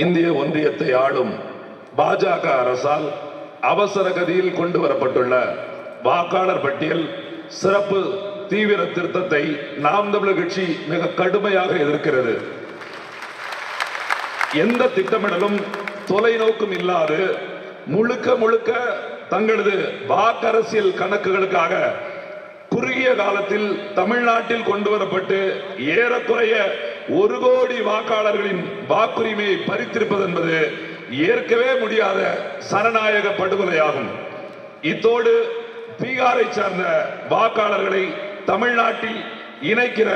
இந்திய ஒன்றியத்தை ஆளும் பாஜக அரசால் அவசர கதியில் கொண்டு வரப்பட்டுள்ள வாக்காளர் பட்டியல் சிறப்பு தீவிர திருத்தத்தை நாம் தமிழர் கட்சி மிக கடுமையாக எதிர்க்கிறது. எந்த திட்டமிடலும் தொலைநோக்கும் இல்லாது முழுக்க முழுக்க தங்களது வாக்கரசியல் கணக்குகளுக்காக குறுகிய காலத்தில் தமிழ்நாட்டில் கொண்டு வரப்பட்டு ஏறக்குறைய 1 கோடி வாக்காளர்களின் வாக்குரிமையை பறித்திருப்பது என்பது ஏற்கவே முடியாத சனநாயக படுகொலையாகும். இத்தோடு பீகாரை சார்ந்த வாக்காளர்களை தமிழ்நாட்டில் இணைக்கிற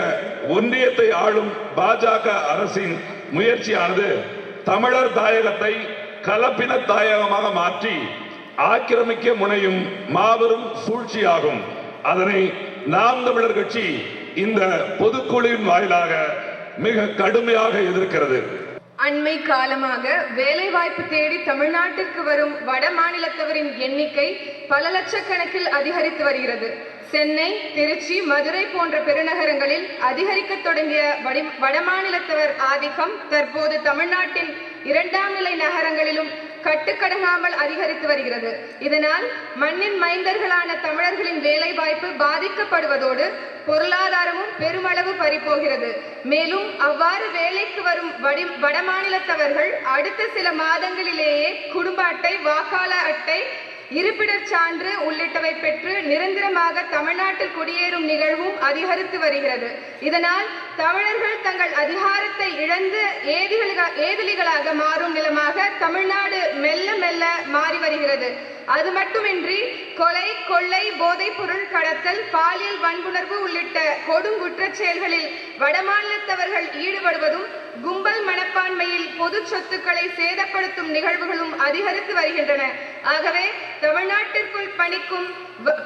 ஒன்றியத்தை ஆளும் பாஜக அரசின் முயற்சியானது தமிழர் தாயகத்தை கலப்பின தாயகமாக மாற்றி ஆக்கிரமிக்க முனையும் மாபெரும் சூழ்ச்சியாகும். அதனை நாம் தமிழர் கட்சி இந்த பொதுக்குழுவின் வாயிலாக மிக கடுமையாக எதிர்க்கிறது. அண்மை காலமாக வேலைவாய்ப்பு தேடி தமிழ்நாட்டிற்கு வரும் வட மாநிலத்தவரின் எண்ணிக்கை பல லட்சக்கணக்கில் அதிகரித்து வருகிறது. சென்னை, திருச்சி, மதுரை போன்ற பெருநகரங்களில் அதிகரிக்க தொடங்கிய வடமாநிலத்தவர் ஆதிக்கம் தற்போது தமிழ்நாட்டின் 2ஆம் நிலை நகரங்களிலும் கட்டுக்கடங்காமல் அதிகரித்து வருகிறது. இதனால் மண்ணின் மைந்தர்களான தமிழர்களின் வேலை வாய்ப்பு பாதிக்கப்படுவதோடு பொருளாதாரமும் பெருமளவு பறிபோகிறது. மேலும் அவ்வாறு வேலைக்கு வரும் வடமாநிலத்தவர்கள் அடுத்த சில மாதங்களிலேயே குடும்ப அட்டை, வாக்காளர் அட்டை, இருப்பிடச் சான்று உள்ளிட்டவை பெற்று நிரந்தரமாக தமிழ்நாட்டில் குடியேறும் நிகழ்வும் அதிகரித்து வருகிறது. இதனால் தமிழர்கள் தங்கள் அதிகாரத்தை இழந்து ஏதிலிகளாக மாறும் நிலமாக தமிழ்நாடு மெல்ல மெல்ல மாறி வருகிறது. அது மட்டுமின்றி கொலை, கொள்ளை, போதைப் பொருள் கடத்தல், பாலியல் வன்புணர்வு உள்ளிட்ட கொடுங்குற்றச் செயல்களில் வடமாநிலத்தவர்கள் ஈடுபடுவதும் கும்பல் மனப்பான்மையில் பொது சொத்துக்களை சேதப்படுத்தும் நிகழ்வுகளும் அதிகரித்து வருகின்றன. ஆகவே தமிழ்நாட்டிற்குள்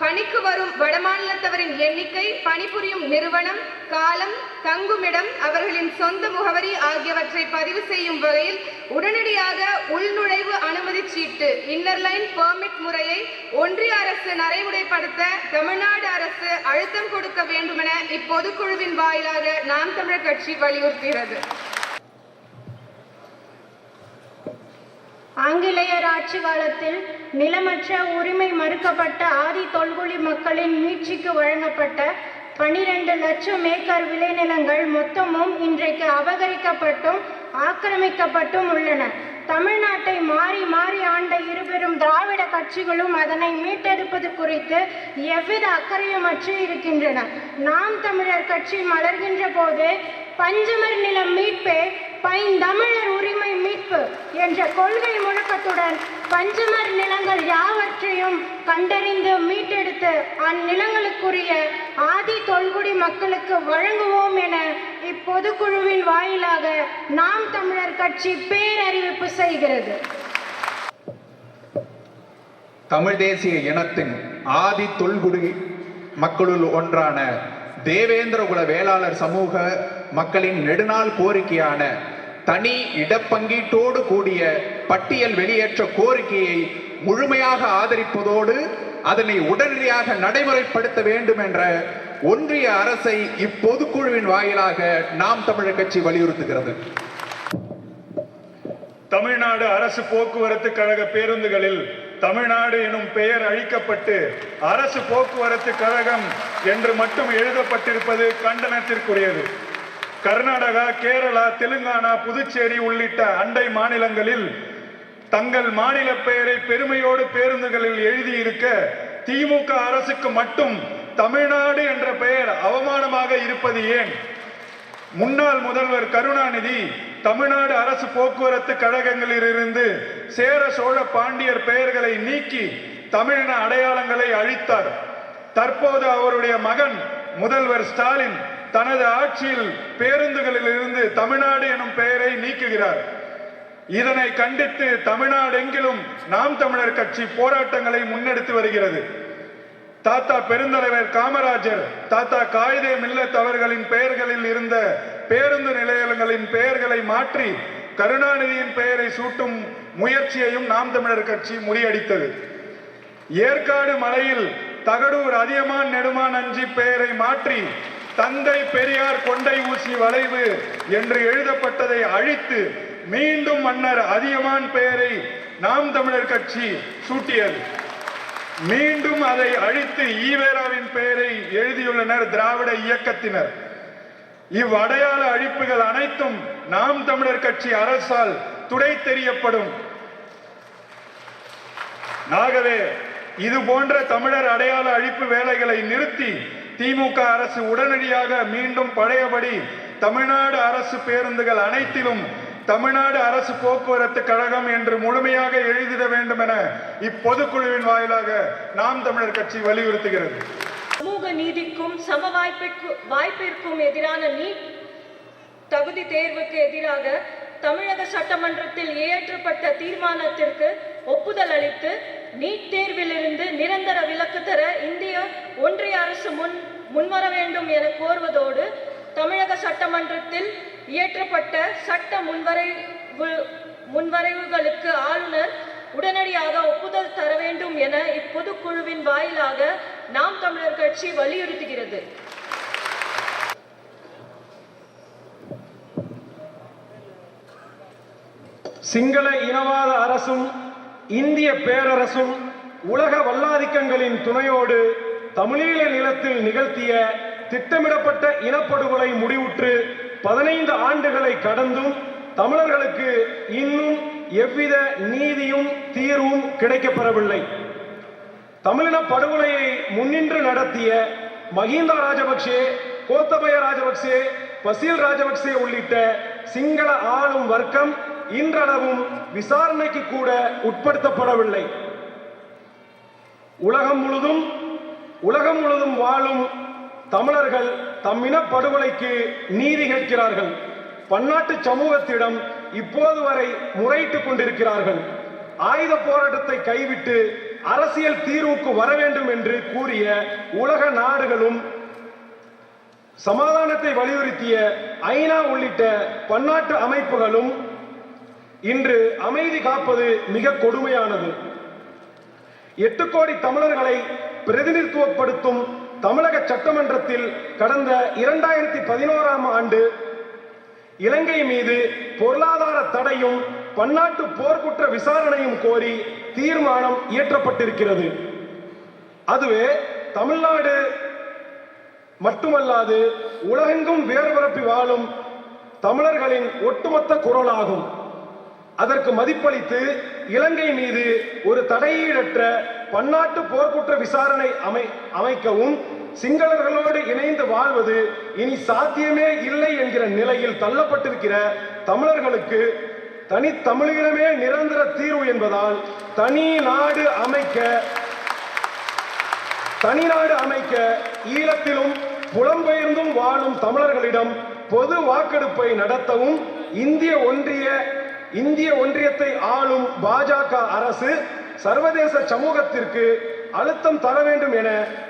பணிக்கு வரும் வடமாநிலத்தவரின் எண்ணிக்கை, பணிபுரியும் நிறுவனம், காலம், தங்குமிடம், அவர்களின் சொந்த முகவரி ஆகியவற்றை பதிவு செய்யும் வகையில் உடனடியாக உள்நுழைவு அனுமதி சீட்டு இன்னர்லைன் பெர்மிட் முறையை ஒன்றிய அரசு நடைமுறைப்படுத்த தமிழ்நாடு அரசு அழுத்தம் கொடுக்க வேண்டுமென இப்பொதுக்குழுவின் வாயிலாக நாம் தமிழர் கட்சி வலியுறுத்துகிறது. ஆங்கிலேயர் ஆட்சி காலத்தில் நிலமற்ற உரிமை மறுக்கப்பட்ட ஆதி தொல்குடி மக்களின் மீட்சிக்கு வழங்கப்பட்ட 12 லட்சம் ஏக்கர் விளைநிலங்கள் மொத்தமும் இன்றைக்கு அபகரிக்கப்பட்டும் ஆக்கிரமிக்கப்பட்டும் உள்ளன. தமிழ்நாட்டை மாறி மாறி ஆண்ட இருபெரும் திராவிட கட்சிகளும் அதனை மீட்டெடுப்பது குறித்து எவ்வித அக்கறையுமற்று இருக்கின்றன. நாம் தமிழர் கட்சி மலர்கின்ற போது பஞ்சமர் நிலம் மீட்பே பைந்தமிழர் உரிமை மீட்பு என்ற கொள்கை முழக்கத்துடன் பஞ்சமர் நிலங்கள் யாவற்றையும் கண்டறிந்து மீட்டெடுத்து அந்நிலங்களுக்குரிய ஆதி தொல்குடி மக்களுக்கு வழங்குவோம் என இப்பொதுக்குழுவின் வாயிலாக நாம் தமிழர் கட்சி பேரறிவிப்பு செய்கிறது. தமிழ் தேசிய இனத்தின் ஆதி தொல்குடி மக்களுள் ஒன்றான தேவேந்திரகுல வேளாளர் சமூக மக்களின் நெடுநாள் கோரிக்கையான தனி இடப்பங்கீட்டோடு கூடிய பட்டியல் வெளியேற்ற கோரிக்கையை முழுமையாக ஆதரிப்பதோடு அதனை உடனடியாக நடைமுறைப்படுத்த வேண்டும் என்ற ஒன்றிய அரசை இப்பொதுக்குழுவின் வாயிலாக நாம் தமிழர் கட்சி வலியுறுத்துகிறது. தமிழ்நாடு அரசு போக்குவரத்து கழக பேருந்துகளில் தமிழ்நாடு எனும் பெயர் அழிக்கப்பட்டு அரசு போக்குவரத்து கழகம் என்று மட்டும் எழுதப்பட்டிருப்பது கண்டனத்திற்குரியது. கர்நாடகா, கேரளா, தெலுங்கானா, புதுச்சேரி உள்ளிட்ட அண்டை மாநிலங்களில் தங்கள் மாநில பெயரை பெருமையோடு பேருந்துகளில் எழுதியிருக்க திமுக அரசுக்கு மட்டும் தமிழ்நாடு என்ற பெயர் அவமானமாக இருப்பது ஏன்? முன்னாள் முதல்வர் கருணாநிதி தமிழ்நாடு அரசு போக்குவரத்து கழகங்களிலிருந்து சேர, சோழ, பாண்டியர் பெயர்களை நீக்கி தமிழின அடையாளங்களை அழித்தார். தற்போது அவருடைய மகன் முதல்வர் ஸ்டாலின் தனது ஆட்சியில் பேருந்துகளில் இருந்து தமிழ்நாடு எனும் பெயரை நீக்குகிறார். இதனை கண்டித்து தமிழ்நாடு எங்கிலும் நாம் தமிழர் கட்சி போராட்டங்களை முன்னெடுத்து வருகிறது. தாத்தா பெருந்தலைவர் காமராஜர், தாத்தா காயிதே மில்லத் அவர்களின் பெயர்களில் இருந்த பேருந்து நிலையங்களின் பெயர்களை மாற்றி கருணாநிதியின் பெயரை சூட்டும் முயற்சியையும் நாம் தமிழர் கட்சி முறியடித்தது. ஏற்காடு மலையில் தகடூர் அதியமான் நெடுமான் அஞ்சி பெயரை மாற்றி தந்தை பெரியார் கொண்டை ஊசி வளைவு என்று எழுதப்பட்டதை அழித்து மீண்டும் மன்னர் அதியமான் பெயரை நாம் தமிழர் கட்சி சூட்டியது. மீண்டும் அதை அழித்து ஈவேராவின் பெயரை எழுதியுள்ளனர் திராவிட இயக்கத்தினர். இவ்வடையாள அழிப்புகள் அனைத்தும் நாம் தமிழர் கட்சி அரசால் துடை தெரியப்படும். ஆகவே இது போன்ற தமிழர் அடையாள அழிப்பு வேலைகளை நிறுத்தி திமுக அரசு உடனடியாக மீண்டும் பழையபடி தமிழ்நாடு அரசு பேருந்துகள் அனைத்திலும் தமிழ்நாடு அரசு போக்குவரத்து கழகம் என்று முழுமையாக எழுதிட வேண்டும் என இப்பொதுக்குழுவின் வாயிலாக நாம் தமிழர் கட்சி வலியுறுத்துகிறது. சமூக நீதிக்கும் சம வாய்ப்பிற்கும் எதிரான நீட் தகுதி தேர்வுக்கு எதிராக தமிழக சட்டமன்றத்தில் இயற்றப்பட்ட தீர்மானத்திற்கு ஒப்புதல் அளித்து நீட் தேர்விலிருந்து நிரந்தர விலக்கு தர இந்திய ஒன்றிய அரசு முன்வர வேண்டும் என கோருவதோடு தமிழக சட்டமன்றத்தில் இயற்றப்பட்ட சட்ட முன்வரைவுகளுக்கு ஆளுநர் உடனடியாக ஒப்புதல் தர வேண்டும் என இப்பொதுக்குழுவின் வாயிலாக நாம் தமிழர் கட்சி வலியுறுத்துகிறது. சிங்கள இனவாத அரசும் இந்திய பேரரசும் உலக வல்லாதிக்கங்களின் துணையோடு தமிழீழ நிலத்தில் நிகழ்த்திய திட்டமிடப்பட்ட இனப்படுகொலை முடிவுற்று 15 ஆண்டுகளை கடந்தும் தமிழர்களுக்கு இன்னும் எவ்வித நீதியும் தீர்வும் கிடைக்கப்பெறவில்லை. தமிழின படுகொலையை முன்னின்று நடத்திய மஹிந்த ராஜபக்சே, கோத்தபய ராஜபக்சே, பசீல் ராஜபக்சே உள்ளிட்ட சிங்கள ஆளும் வர்க்கம் இன்றளவும் விசாரணைக்கு கூட உட்படுத்தப்படவில்லை. உலகம் முழுதும் வாழும் தமிழர்கள் தம்மின படுகொலைக்கு நீதி கேட்கிறார்கள். பன்னாட்டு சமூகத்திடம் இப்போது வரை முறையிட்டுக் கொண்டிருக்கிறார்கள். ஆயுத போராட்டத்தை கைவிட்டு அரசியல் தீர்வுக்கு வர வேண்டும் என்று கூறிய உலக நாடுகளும் சமாதானத்தை வலியுறுத்திய ஐநா உள்ளிட்ட பன்னாட்டு அமைப்புகளும் இன்று அமைதி காப்பது மிக கொடுமையானது. 8 கோடி தமிழர்களை பிரதிநிதித்துவப்படுத்தும் தமிழக சட்டமன்றத்தில் கடந்த 2011ஆம் ஆண்டு இலங்கை மீது பொருளாதார தடையும் பன்னாட்டு போர்க்குற்ற விசாரணையும் கோரி தீர்மானம் இயற்றப்பட்டிருக்கிறது. அதுவே தமிழ்நாடு மட்டுமல்லாது உலகெங்கும் வேறுபரப்பி வாழும் தமிழர்களின் ஒட்டுமொத்த குரலாகும். அதற்கு மதிப்பளித்து இலங்கை மீது ஒரு தடையீடற்ற பன்னாட்டு போர்க்குற்ற விசாரணை அமைக்கவும் சிங்களர்களோடு இணைந்து வாழ்வது இனி சாத்தியமே இல்லை என்கிற நிலையில் தள்ளப்பட்டிருக்கிற தமிழர்களுக்கு தனித்தமிழீழமே நிரந்தர தீர்வு என்பதால் தனி நாடு அமைக்க ஈழத்திலும் புலம்பெயர்ந்தும் வாழும் தமிழர்களிடம் பொது வாக்கெடுப்பை நடத்தவும் இந்திய ஒன்றியத்தை ஆளும் பாஜக அரசு சர்வதேச சமூகத்திற்கு அழுத்தம் தர வேண்டும் என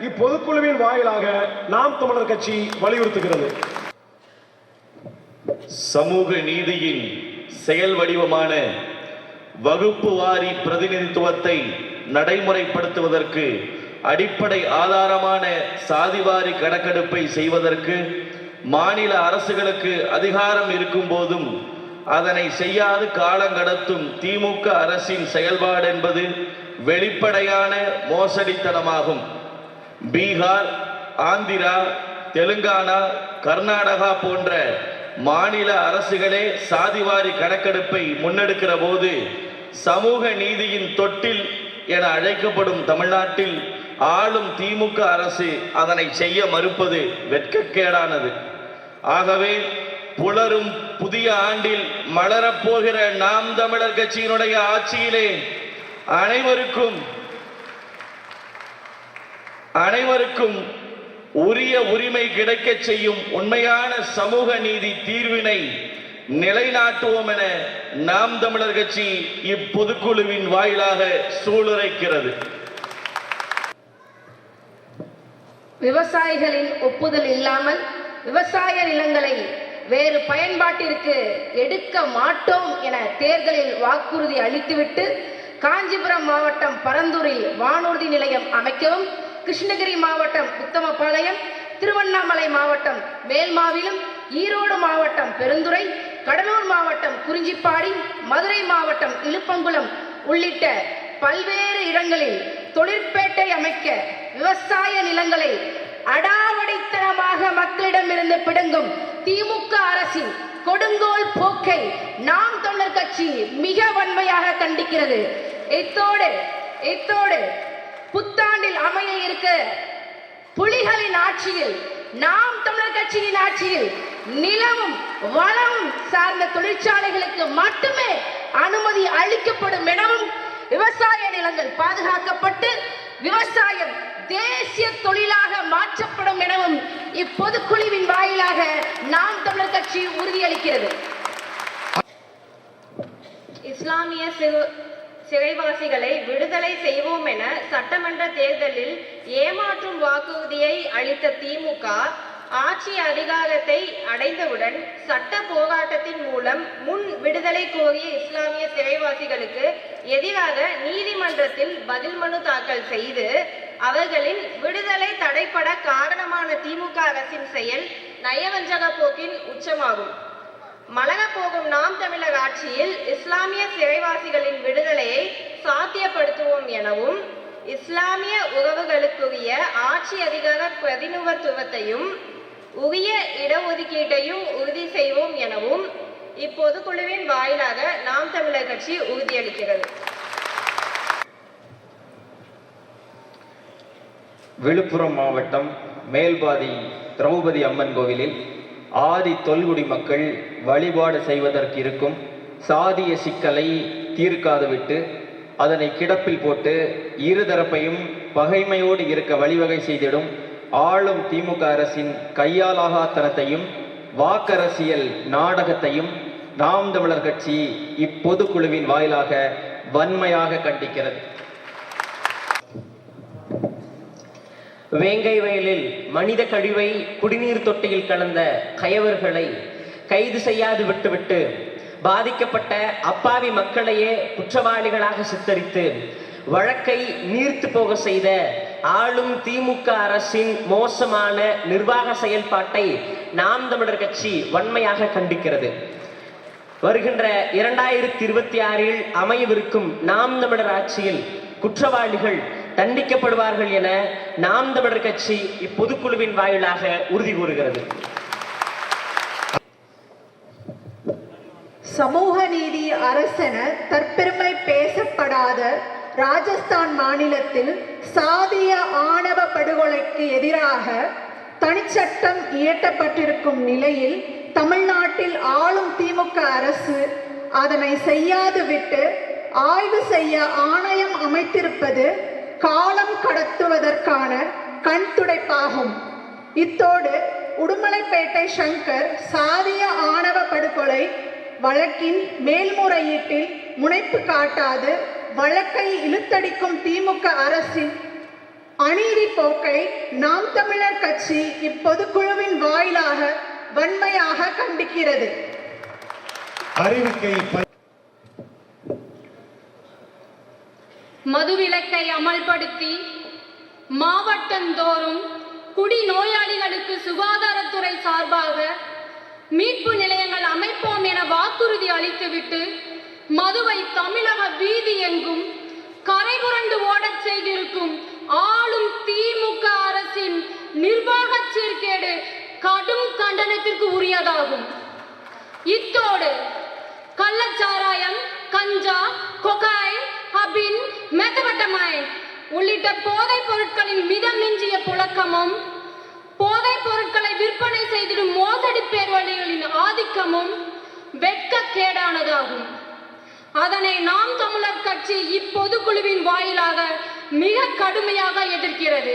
இப்பொதுக்குழுவின் வாயிலாக நாம் தமிழர் கட்சி வலியுறுத்துகிறது. சமூக நீதியின் செயல் வடிவமான வகுப்பு வாரி பிரதிநிதித்துவத்தை நடைமுறைப்படுத்துவதற்கு அடிப்படை ஆதாரமான சாதிவாரி கணக்கெடுப்பை செய்வதற்கு மாநில அரசுகளுக்கு அதிகாரம் இருக்கும் போதும் அதனை செய்யாது காலங்கடத்தும் திமுக அரசின் செயல்பாடு என்பது வெளிப்படையான மோசடித்தனமாகும். பீகார், ஆந்திரா, தெலுங்கானா, கர்நாடகா போன்ற மாநில அரசுகளே சாதிவாரி கணக்கெடுப்பை முன்னெடுக்கிற போது சமூக நீதியின் தொட்டில் என அழைக்கப்படும் தமிழ்நாட்டில் ஆளும் திமுக அரசு அதனை செய்ய மறுப்பது வெட்கக்கேடானது. ஆகவே புலரும் புதிய ஆண்டில் மலரப்போகிற நாம் தமிழர் கட்சியினுடைய ஆட்சியிலே அனைவருக்கும் உரிய உரிமை கிடைக்க செய்யும் உண்மையான சமூக நீதி தீர்வினை நிலைநாட்டுவோம் என நாம் தமிழர் கட்சி இப்பொதுக்குழுவின் வாயிலாக சூளுரைக்கிறது. விவசாயிகளின் ஒப்புதல் இல்லாமல் விவசாய நிலங்களை வேறு பயன்பாட்டிற்கு எடுக்க மாட்டோம் என தேர்தலில் வாக்குறுதி அளித்துவிட்டு காஞ்சிபுரம் மாவட்டம் பரந்தூரில் வானூர்தி நிலையம் அமைக்கவும், கிருஷ்ணகிரி மாவட்டம் உத்தமபாளையம், திருவண்ணாமலை மாவட்டம் மேல்மாவிலும், ஈரோடு மாவட்டம் பெருந்துறை, கடலூர் மாவட்டம் குறிஞ்சிப்பாடி, மதுரை மாவட்டம் இலுப்பங்குளம் உள்ளிட்ட பல்வேறு இடங்களில் தொழிற்பேட்டை அமைக்க விவசாய நிலங்களை அடாவடித்தனமாக மக்களிடமிருந்து பிடுங்கும் திமுக அரசின் கொடுங்கோல் போக்கை நாம் தமிழர் கட்சி மிக வன்மையாக கண்டிக்கிறது. இத்தோடு புத்தாண்டில் அமைய இருக்க புலிகளின் ஆட்சியில் நாம் தமிழர் கட்சியின் ஆட்சியில் நிலவும் வளமும் சார்ந்த தொழிற்சாலைகளுக்கு மட்டுமே அனுமதி அளிக்கப்படும் எனவும், விவசாய நிலங்கள் பாதுகாக்கப்பட்டு விவசாயம் தேசிய தொழிலாக மாற்றப்படும் எனவும் இப்பொதுக்குழுவின் வாயிலாக நாம் தமிழர் கட்சி உறுதியளிக்கிறது. இஸ்லாமிய சிறைவாசிகளை விடுதலை செய்வோம் என சட்டமன்ற தேர்தலில் ஏமாற்றும் வாக்குறுதியை அளித்த திமுக ஆட்சி அதிகாரத்தை அடைந்தவுடன் சட்ட போராட்டத்தின் மூலம் முன் விடுதலை கோரிய இஸ்லாமிய சிறைவாசிகளுக்கு எதிராக நீதிமன்றத்தில் பதில் மனு தாக்கல் செய்து அவர்களின் விடுதலை தடைப்பட காரணமான திமுக அரசின் செயல் நயவஞ்சக போக்கின் உச்சமாகும். மலரப்போகும் நாம் தமிழர் ஆட்சியில் இஸ்லாமிய சிறைவாசிகளின் விடுதலையை சாத்தியப்படுத்துவோம் எனவும், இஸ்லாமிய உறவுகளுக்குரிய ஆட்சி அதிகார பிரதிநிதித்துவத்தையும் உரிய இடஒதுக்கீட்டையும் உறுதி செய்வோம் எனவும் இப்பொதுக்குழுவின் வாயிலாக நாம் தமிழர் கட்சி உறுதியளிக்கிறது. விழுப்புரம் மாவட்டம் மேல்பாதி திரௌபதி அம்மன் கோவிலில் ஆதி தொல்குடி மக்கள் வழிபாடு செய்வதற்கு இருக்கும் சாதிய சிக்கலை தீர்க்காது விட்டு அதனை கிடப்பில் போட்டு இருதரப்பையும் பகைமையோடு இருக்க வழிவகை செய்திடும் ஆளும் திமுக அரசின் கையாலாகாத்தனத்தையும் வாக்கரசியல் நாடகத்தையும் நாம் தமிழர் கட்சி இப்பொதுக்குழுவின் வாயிலாக வன்மையாக கண்டிக்கிறது. வேங்கை வயலில் மனித கழிவை குடிநீர் தொட்டியில் கலந்த கயவர்களை கைது செய்யாது விட்டுவிட்டு பாதிக்கப்பட்ட அப்பாவி மக்களையே குற்றவாளிகளாக சித்தரித்து வழக்கை நீர்த்து போக செய்த ஆளும் திமுக அரசின் மோசமான நிர்வாக செயல்பாட்டை நாம் தமிழர் கட்சி வன்மையாக கண்டிக்கிறது. வருகின்ற 2026 அமையவிருக்கும் நாம் தமிழர் ஆட்சியில் குற்றவாளிகள் தண்டிக்கப்படுவார்கள் என நாம் தமிழர் கட்சி இப்பொதுக்குழுவின் வாயிலாக உறுதி கூறுகிறது. சமூக நீதி அரசென தற்பெருமை பேசப்படாத ராஜஸ்தான் மாநிலத்தில் சாதிய ஆணவ படுகொலைக்கு எதிராக தனிச்சட்டம் இயற்றப்பட்டிருக்கும் நிலையில் தமிழ்நாட்டில் ஆளும் திமுக அரசு அதனை செய்யாது விட்டு ஆய்வு செய்ய ஆணையம் அமைத்திருப்பது காலம் கடத்துவதற்கான கண் துடைப்பாகும். இத்தோடு உடுமலைப்பேட்டை சங்கர் சாதிய ஆணவ படுகொலை வழக்கின் மேல்முறையீட்டில் முனைப்பு காட்டாது வழக்கை இழுத்தடிக்கும் திமுக அரசின் அநீதி போக்கை நாம் தமிழர் கட்சி இப்பொதுக்குழுவின் வாயிலாக வன்மையாக கண்டிக்கிறது. மதுவிலக்கை அமல்படுத்தி மாவட்டந்தோறும் குடிநோயாளிகளுக்கு சுகாதாரத்துறை சார்பாக மீட்பு நிலையங்கள் அமைப்போம் என வாக்குறுதி அளித்துவிட்டு மதுவை தமிழக வீதி எங்கும் கரைபுரண்டு ஓடச் செய்திருக்கும் ஆளும் திமுக அரசின் நிர்வாக சீர்கேடு கடும் கண்டனத்திற்கு உரியதாகும். இத்தோடு கள்ளச்சாராயம், கஞ்சா, கொகாயின், ஹபின், மெத்தபட்டமைன் உள்ளிட்ட போதைப் பொருட்களின் மிதம் மிஞ்சிய புழக்கமும் போதைப் பொருட்களை விற்பனை செய்திடும் மோசடி பேர்வழிகளின் ஆதிக்கமும் வெட்கக்கேடானதாகும். அதனை நாம் தமிழர் கட்சி இப்பொதுக்குழுவின் வாயிலாக மிக கடுமையாக எதிர்க்கிறது.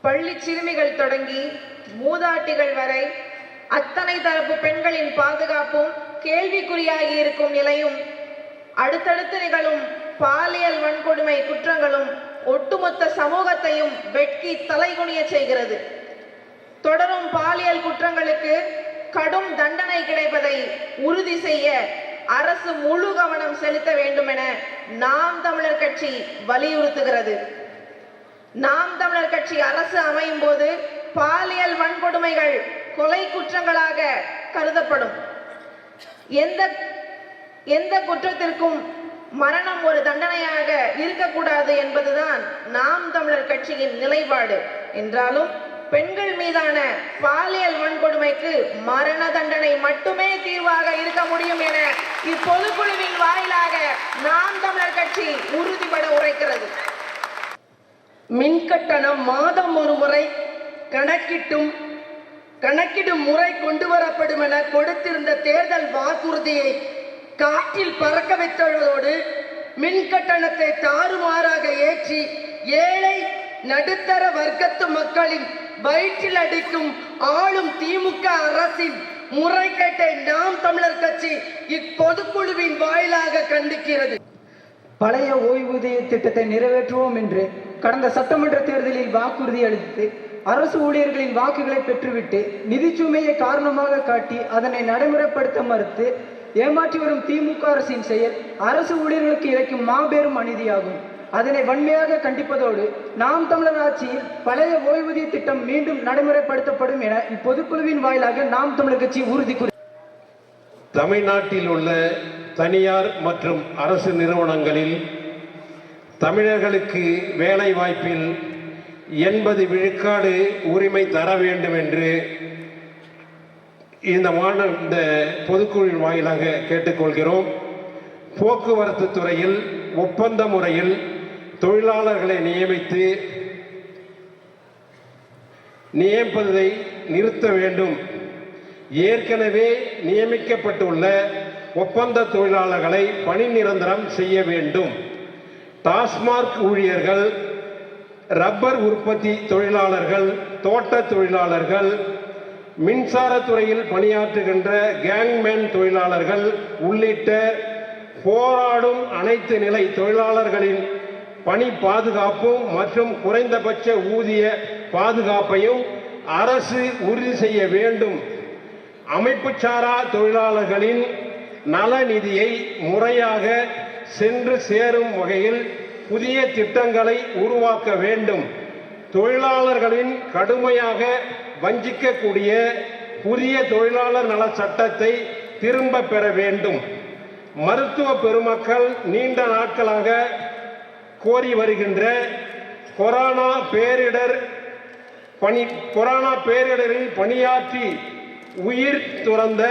பள்ளி சிறுமிகள் தொடங்கி மூதாட்டிகள் வரை அத்தனை தரப்பு பெண்களின் பாதுகாப்பும் கேள்விக்குறியாகி இருக்கும் நிலையும் அடுத்தடுத்து நிகழும் பாலியல் வன்கொடுமை குற்றங்களும் ஒட்டுமொத்த சமூகத்தையும் வெட்கி தலைகுனிய செய்கிறது. தொடரும் பாலியல் குற்றங்களுக்கு கடும் தண்டனை கிடைப்பதை உறுதி செய்ய அரசு முழு கவனம் செலுத்த வேண்டும் என நாம் தமிழர் கட்சி வலியுறுத்துகிறது. நாம் தமிழர் கட்சி அரசு அமையும் போது பாலியல் வன்கொடுமைகள் கொலை குற்றங்களாக கருதப்படும். எந்த குற்றத்திற்கும் மரணம் ஒரு தண்டனையாக இருக்கக்கூடாது என்பதுதான் நாம் தமிழர் கட்சியின் நிலைப்பாடு. என்றாலும் பெண்கள் மீதான பாலியல் வன்கொடுமைக்கு மரண தண்டனை மட்டுமே தீர்வாக இருக்க முடியும் என இப்பொதுக்குழுவின் வாயிலாக நாம் தமிழர் கட்சி உறுதிபட உரைக்கிறது. மின்கட்டணம் மாதம் ஒரு முறை கணக்கிடும் முறை கொண்டு வரப்படும் என கொடுத்திருந்த தேர்தல் வாக்குறுதியை காற்றில் பறக்க வைத்ததோடு மின்கட்டணத்தை தாறுமாறாக ஏற்றி ஏழை நடுத்தர வர்க்கத்து மக்களின் வயிற்றில் அடிக்கும் ஆளும் திமுக அரசின் முறைகேட்டை நாம் தமிழர் கட்சி இப்பொதுக்குழுவின் வாயிலாக கண்டிக்கிறது. பழைய ஓய்வூதிய திட்டத்தை நிறைவேற்றுவோம் என்று கடந்த சட்டமன்ற தேர்தலில் வாக்குறுதி அளித்து அரசு ஊழியர்களின் வாக்குகளை பெற்றுவிட்டு நிதிச்சுமையை காரணமாக காட்டி அதனை நடைமுறைப்படுத்த மறுத்து ஏமாற்றி வரும் திமுக அரசின் செயல் அரசு ஊழியர்களுக்கு இழைக்கும் மாபெரும் அநீதியாகும். அதனை வன்மையாக கண்டிப்பதோடு நாம் தமிழர் ஆட்சியில் பழைய ஓய்வூதிய திட்டம் மீண்டும் நடைமுறைப்படுத்தப்படும் என இப்பொதுக்குழுவின் வாயிலாக நாம் தமிழர் கட்சி உறுதி கூறி தமிழ்நாட்டில் உள்ள தனியார் மற்றும் அரசு நிறுவனங்களில் தமிழர்களுக்கு வேலை வாய்ப்பில் 80 விழுக்காடு உரிமை தர வேண்டும் என்று இந்த பொதுக்குழுவின் வாயிலாக கேட்டுக்கொள்கிறோம். போக்குவரத்து துறையில் ஒப்பந்த முறையில் தொழிலாளர்களை நியமிப்பதை நிறுத்த வேண்டும். ஏற்கனவே நியமிக்கப்பட்டுள்ள ஒப்பந்த தொழிலாளர்களை பணி நிரந்தரம் செய்ய வேண்டும். டாஸ்மாக் ஊழியர்கள், ரப்பர் உற்பத்தி தொழிலாளர்கள், தோட்ட தொழிலாளர்கள், மின்சாரத்துறையில் பணியாற்றுகின்ற கேங்மேன் தொழிலாளர்கள் உள்ளிட்ட போராடும் அனைத்து நிலை தொழிலாளர்களின் பணி பாதுகாப்பும் மற்றும் குறைந்தபட்ச ஊதிய பாதுகாப்பையும் அரசு உறுதி செய்ய வேண்டும். அமைப்புச்சாரா தொழிலாளர்களின் நல நிதியை முறையாக சென்று சேரும் வகையில் புதிய திட்டங்களை உருவாக்க வேண்டும். தொழிலாளர்களின் கடுமையாக வஞ்சிக்கக்கூடிய புதிய தொழிலாளர் நல சட்டத்தை திரும்ப பெற வேண்டும். மருத்துவ பெருமக்கள் நீண்ட நாட்களாக கோரி வருகின்ற கொரோனா பேரிடரில் பணியாற்றி உயிர் துறந்த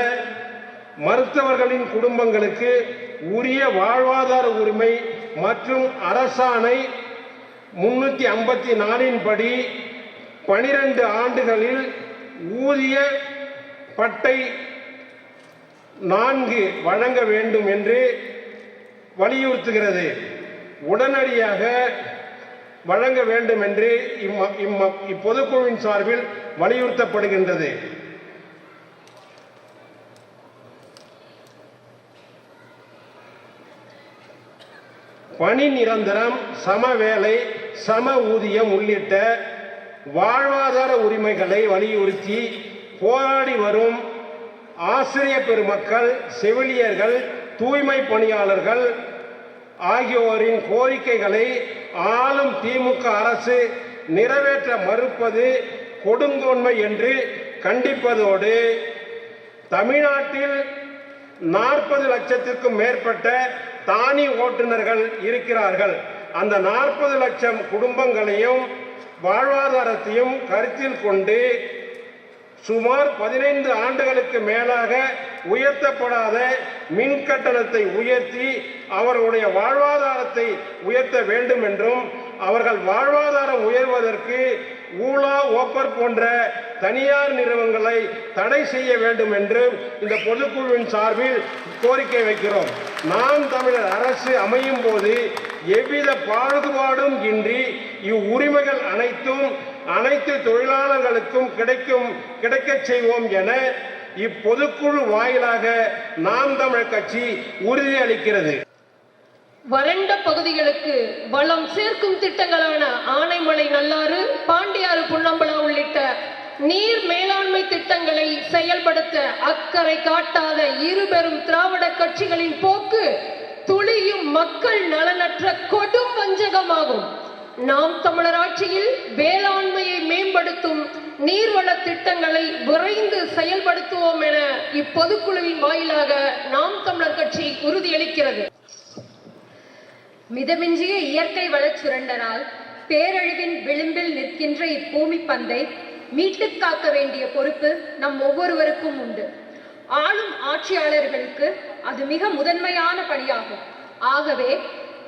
மருத்துவர்களின் குடும்பங்களுக்கு உரிய வாழ்வாதார உரிமை மற்றும் அரசாணை 354 படி 12 ஆண்டுகளில் ஊதிய பட்டை 4 வழங்க வேண்டும் என்று வலியுறுத்துகிறது. உடனடியாக வழங்க வேண்டும் என்று இப்பொதுக்குழுவின் சார்பில் வலியுறுத்தப்படுகின்றது. பணி நிரந்தரம், சம வேலை, சம ஊதியம் உள்ளிட்ட வாழ்வாதார உரிமைகளை வலியுறுத்தி போராடி வரும் ஆசிரிய பெருமக்கள், செவிலியர்கள், தூய்மை பணியாளர்கள் ஆகியோரின் கோரிக்கைகளை ஆளும் திமுக அரசு நிறைவேற்ற மறுப்பது கொடுங்கோன்மை என்று கண்டிப்பதோடு தமிழ்நாட்டில் 40 லட்சத்திற்கும் மேற்பட்ட தானி ஓட்டுநர்கள் இருக்கிறார்கள். அந்த 40 லட்சம் குடும்பங்களையும் வாழ்வாதாரத்தையும் கருத்தில் கொண்டு சுமார் 15 ஆண்டுகளுக்கு மேலாக உயர்த்தப்படாத மின் கட்டணத்தை உயர்த்தி அவர்களுடைய வாழ்வாதாரத்தை உயர்த்த வேண்டும் என்றும் அவர்கள் வாழ்வாதாரம் உயர்வதற்கு ஊலா, ஓப்பர் போன்ற தனியார் நிறுவனங்களை தடை செய்ய வேண்டும் என்று இந்த பொதுக்குழுவின் சார்பில் கோரிக்கை வைக்கிறோம். நாம் தமிழர் அரசு அமையும் போது எவ்வித பாகுபாடும் இன்றி இவ்வுரிமைகள் அனைத்து தொழிலாளர்களுக்கும் கிடைக்கச் செய்வோம் என இப்பொதுக்குழு வாயிலாக நாம் தமிழர் கட்சி உறுதியளிக்கிறது. வறண்ட பகுதிகளுக்கு வளம் சேர்க்கும் திட்டங்களான ஆனைமலை நல்லாறு, பாண்டியாறு புன்னம்பலா உள்ளிட்ட நீர் மேலாண்மை திட்டங்களை செயல்படுத்த அக்கறை காட்டாத இருபெரும் திராவிட கட்சிகளின் போக்கு துளியும் மக்கள் நலனற்ற கொடும் வஞ்சகமாகும். நாம் தமிழர் ஆட்சியில் வேளாண்மையை மேம்படுத்தும் நீர்வள திட்டங்களை விரைந்து செயல்படுத்துவோம் என இப்பொதுக்குழுவின் வாயிலாக நாம் தமிழர் கட்சி உறுதியளிக்கிறது. மிதமிஞ்சிய இயற்கை வளச் சுரண்டனால் பேரழிவின் விளிம்பில் நிற்கின்ற இப்பூமி பந்தை மீட்டு காக்க வேண்டிய பொறுப்பு நம் ஒவ்வொருவருக்கும் உண்டு. ஆளும் ஆட்சியாளர்களுக்கு அது மிக முதன்மையான பணியாகும். ஆகவே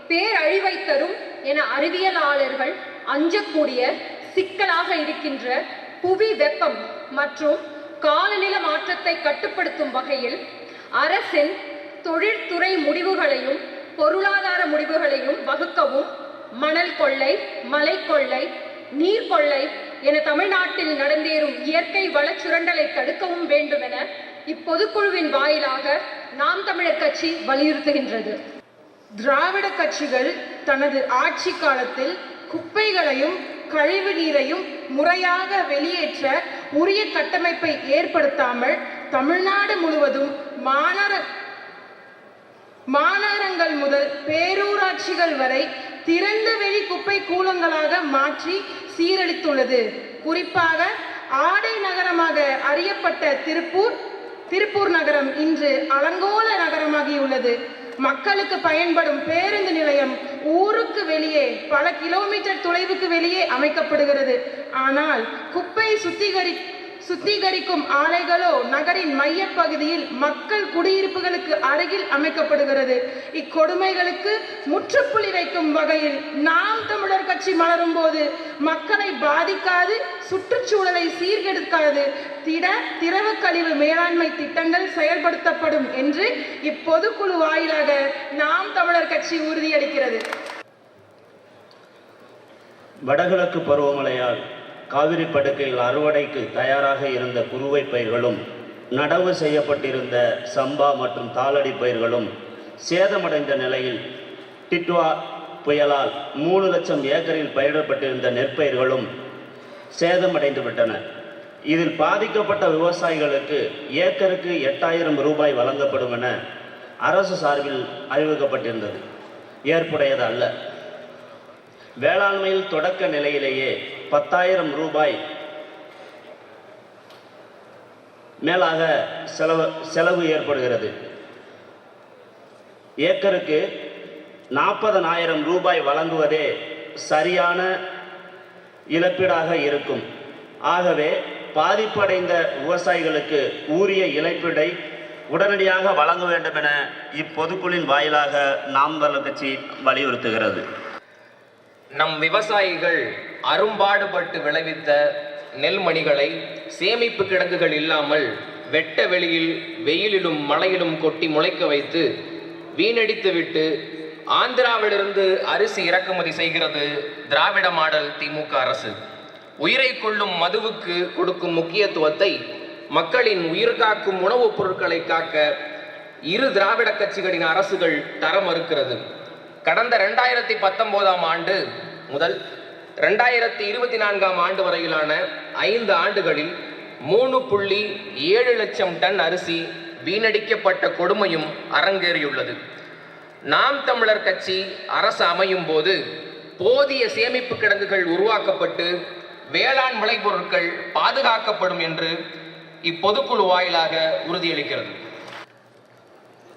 பேரழிவை தரும் என அறிவியலாளர்கள் அஞ்சக்கூடிய சிக்கலாக இருக்கின்ற புவி வெப்பம் மற்றும் காலநில மாற்றத்தை கட்டுப்படுத்தும் வகையில் அரசின் தொழில்துறை முடிவுகளையும் பொருளாதார முடிவுகளையும் வகுக்கவும் மணல் கொள்ளை, மலை கொள்ளை, நீர் கொள்ளை என தமிழ்நாட்டில் நடந்தேறும் இயற்கை வள சுரண்டலை தடுக்கவும் வேண்டும் என இப்பொதுக்குழுவின் வாயிலாக நாம் தமிழர் கட்சி வலியுறுத்துகின்றது. திராவிட கட்சிகள் தனது ஆட்சி காலத்தில் குப்பைகளையும் கழிவு நீரையும் முறையாக வெளியேற்ற உரிய கட்டமைப்பை ஏற்படுத்தாமல் தமிழ்நாடு முழுவதும் மாநகரங்கள் முதல் பேரூராட்சிகள் வரை திறந்த வெளி குப்பை கூலங்களாக மாற்றி சீரழித்துள்ளது. குறிப்பாக ஆடை நகரமாக அறியப்பட்ட திருப்பூர் நகரம் இன்று அலங்கோல நகரமாகியுள்ளது. மக்களுக்கு பயன்படும் பேருந்து நிலையம் ஊருக்கு வெளியே பல கிலோமீட்டர் தொலைவுக்கு வெளியே அமைக்கப்படுகிறது. ஆனால் குப்பை சுத்திகரிக்கும் ஆலைகளோ நகரின் மைய பகுதியில் மக்கள் குடியிருப்புகளுக்கு அருகில் அமைக்கப்படுகிறது. இக்கொடுமைகளுக்கு முற்றுப்புள்ளி வைக்கும் வகையில் நாம் தமிழர் கட்சி மலரும் போது மக்களை பாதிக்காது, சுற்றுச்சூழலை சீர்கெடுக்காது திரவ கழிவு மேலாண்மை திட்டங்கள் செயல்படுத்தப்படும் என்று இப்பொதுக்குழு வாயிலாக நாம் தமிழர் கட்சி உறுதியளிக்கிறது. வடகிழக்கு பருவமழையால் காவிரி படுகையில் அறுவடைக்கு தயாராக இருந்த குறுவை பயிர்களும் நடவு செய்யப்பட்டிருந்த சம்பா மற்றும் தாளடி பயிர்களும் சேதமடைந்த நிலையில் டிட்வா புயலால் 3 லட்சம் ஏக்கரில் பயிரிடப்பட்டிருந்த நெற்பயிர்களும் சேதமடைந்து விட்டன. இதில் பாதிக்கப்பட்ட விவசாயிகளுக்கு ஏக்கருக்கு 8000 ரூபாய் வழங்கப்படும் என அரசு சார்பில் அறிவிக்கப்பட்டிருந்தது. ஏற்புடையது அல்ல. வேளாண்மையில் தொடக்க நிலையிலேயே 10,000 ரூபாய் மேலாக செலவு ஏற்படுகிறது. ஏக்கருக்கு 40,000 ரூபாய் வழங்குவதே சரியான இழப்பீடாக இருக்கும். ஆகவே பாதிப்படைந்த விவசாயிகளுக்கு உரிய இழப்பீடை உடனடியாக வழங்க வேண்டும் என இப்பொதுக்குழுவின் வாயிலாக நாம் தமிழர் கட்சி வலியுறுத்துகிறது. நம் விவசாயிகள் அரும்பாடுபட்டு விளைவித்த நெல்மணிகளை சேமிப்பு கிடங்குகள் இல்லாமல் வெட்ட வெளியில் வெயிலிலும் மழையிலும் கொட்டி முளைக்க வைத்து வீணடித்துவிட்டு ஆந்திராவிலிருந்து அரிசி இறக்குமதி செய்கிறது திராவிட மாடல் திமுக அரசு. உயிரை கொள்ளும் மதுவுக்கு கொடுக்கும் முக்கியத்துவத்தை மக்களின் உயிர் காக்கும் உணவுப் பொருட்களை காக்க இரு திராவிட கட்சிகளின் அரசுகள் தர மறுக்கிறது. கடந்த 2019ஆம் ஆண்டு முதல் 2024ஆம் ஆண்டு வரையிலான 5 ஆண்டுகளில் 3.7 லட்சம் டன் அரிசி வீணடிக்கப்பட்ட கொடுமையும் அரங்கேறியுள்ளது. நாம் தமிழர் கட்சி அரசு அமையும் போது போதிய சேமிப்பு கிடங்குகள் உருவாக்கப்பட்டு வேளாண் விளைபொருட்கள் பாதுகாக்கப்படும் என்று இப்பொதுக்குழு வாயிலாக உறுதியளிக்கிறது.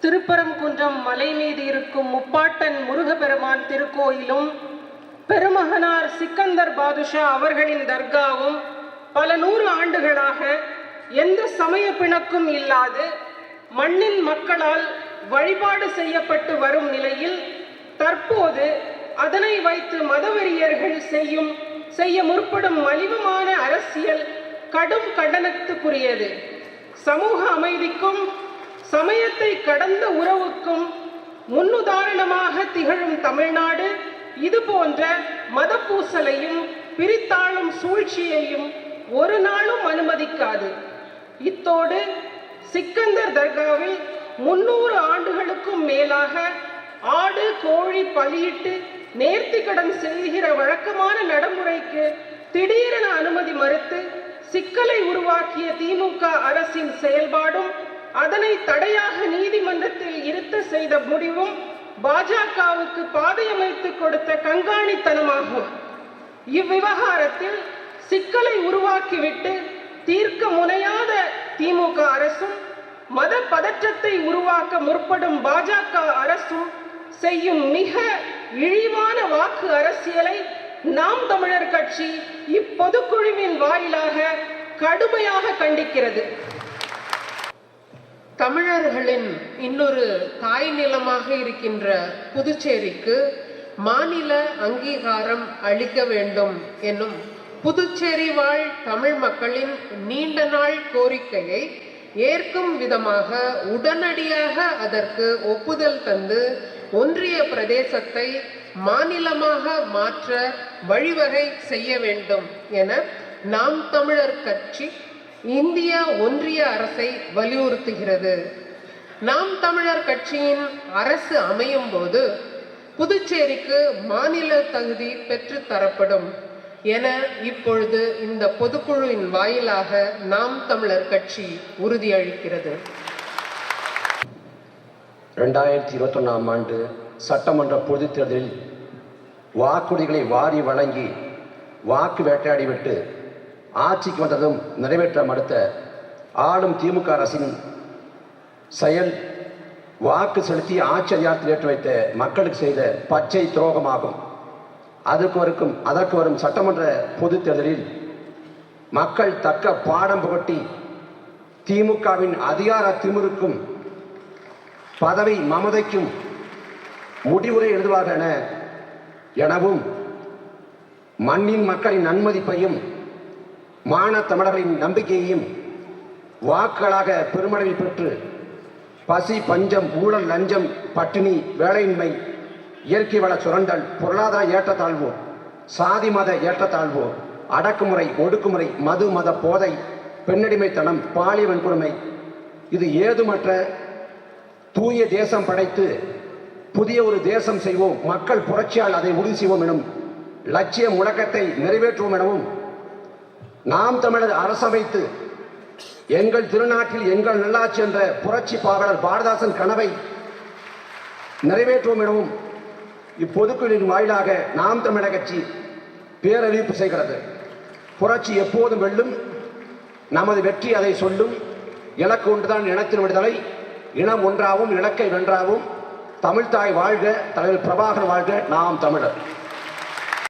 திருப்பரங்குன்றம் மலை மீது இருக்கும் முப்பாட்டன் முருகப்பெருமான் திருக்கோயிலும் பெருமகனார் சிக்கந்தர் பாதுஷா அவர்களின் தர்காவும் பல 100 ஆண்டுகளாக எந்த சமய பிணக்கும் இல்லாது மண்ணின் மக்களால் வழிபாடு செய்யப்பட்டு வரும் நிலையில் தற்போது அதனை வைத்து மதவெறியர்கள் செய்ய முற்படும் மலிவமான அரசியல் கடும் கண்டனத்துக்குரியது. சமூக அமைதிக்கும் சமயத்தை கடந்த உறவுக்கும் முன்னுதாரணமாக திகழும் தமிழ்நாடு இது போன்ற மத பூசலையும் பிரித்தாளும் சூழ்ச்சியையும் ஒரு நாளும் அனுமதிக்காது. இத்தோடு சிக்கந்தர் தர்காவில் 300 ஆண்டுகளுக்கும் மேலாக ஆடு கோழி பலியிட்டு நேர்த்தி கடன் செய்கிற வழக்கமான நடைமுறைக்கு திடீரென அனுமதி மறுத்து சிக்கலை உருவாக்கிய திமுக அரசின் செயல்பாடும் அதனை தடையாக நீதிமன்றத்தில் இருத்த செய்த முடிவும் பாஜகவுக்கு பாதையமைத்து கொடுத்த கண்காணித்தனமாகும். இவ்விவகாரத்தில் சிக்கலை உருவாக்கிவிட்டு தீர்க்க முனையாத திமுக அரசும் மத பதற்றத்தை உருவாக்க முற்படும் பாஜக அரசும் செய்யும் மிக இழிவான வாக்கு அரசியலை நாம் தமிழர் கட்சி இப்பொதுக்குழுவின் வாயிலாக கடுமையாக கண்டிக்கிறது. தமிழர்களின் இன்னொரு தாய் நிலமாக இருக்கின்ற புதுச்சேரிக்கு மாநில அங்கீகாரம் அளிக்க வேண்டும் என்னும் புதுச்சேரி வாழ் தமிழ் மக்களின் நீண்ட நாள் கோரிக்கையை ஏற்கும் விதமாக உடனடியாக அதற்கு ஒப்புதல் தந்து ஒன்றிய பிரதேசத்தை மாநிலமாக மாற்ற வழிவகை செய்ய வேண்டும் என நாம் தமிழர் கட்சி இந்திய ஒன்றிய அரசை வலியுறுத்துகிறது. நாம் தமிழர் கட்சியின் அரசு அமையும் போது புதுச்சேரிக்கு மாநில தகுதி பெற்று தரப்படும் என இப்பொழுது இந்த பொதுக்குழுவின் வாயிலாக நாம் தமிழர் கட்சி உறுதியளிக்கிறது. 2021ஆம் ஆண்டு சட்டமன்ற பொதுத் தேர்தலில் வாக்குறுதிகளை வாரி வழங்கி வாக்கு வேட்டையாடிவிட்டு ஆட்சிக்கு வந்ததும் நிறைவேற்ற மறுத்த ஆளும் திமுக அரசின் செயல் வாக்கு செலுத்தி ஆட்சி அதிகாரத்தில் ஏற்றி வைத்த மக்களுக்கு செய்த பச்சை துரோகமாகும். அதற்கு வரும் சட்டமன்ற பொதுத் தேர்தலில் மக்கள் தக்க பாடம் புகட்டி திமுகவின் அதிகார திமிருக்கும் பதவி மமதைக்கும் முடிவுரை எழுதுவார்கள் எனவும் மண்ணின் மக்களின் நன்மதிப்பையும் மான தமிழர்களின் நம்பிக்கையையும் வாக்குகளாக பெருமளவை பெற்று பசி பஞ்சம் ஊழல் லஞ்சம் பட்டினி வேலையின்மை இயற்கை வள சுரண்டல் பொருளாதார ஏற்றத்தாழ்வு சாதி மத ஏற்றத்தாழ்வு அடக்குமுறை ஒடுக்குமுறை மது மத போதை பெண்ணடிமைத்தனம் பாலியல் வன்கொடுமை இது ஏதுமற்ற தூய தேசம் படைத்து புதிய ஒரு தேசம் செய்வோம் மக்கள் புரட்சியால் அதை உறுதி செய்வோம் எனும் லட்சிய முழக்கத்தை நிறைவேற்றுவோம் எனவும் நாம் தமிழர் அரசமைத்து எங்கள் திருநாட்டில் எங்கள் நல்லாட்சி என்ற புரட்சி பாவலர் பாரதாசன் கனவை நிறைவேற்றுவோம் எனவும் இப்பொதுக்குழுவின் வாயிலாக நாம் தமிழர் கட்சி பேரறிவிப்பு செய்கிறது. புரட்சி எப்போதும் வெல்லும், நமது வெற்றி அதை சொல்லும். இலக்கு ஒன்றுதான் இனத்தின் விடுதலை, இனம் ஒன்றாவும் இலக்கை வென்றாவும். தமிழ்தாய் வாழ்க, தலைவர் பிரபாகர் வாழ்க, நாம் தமிழர்.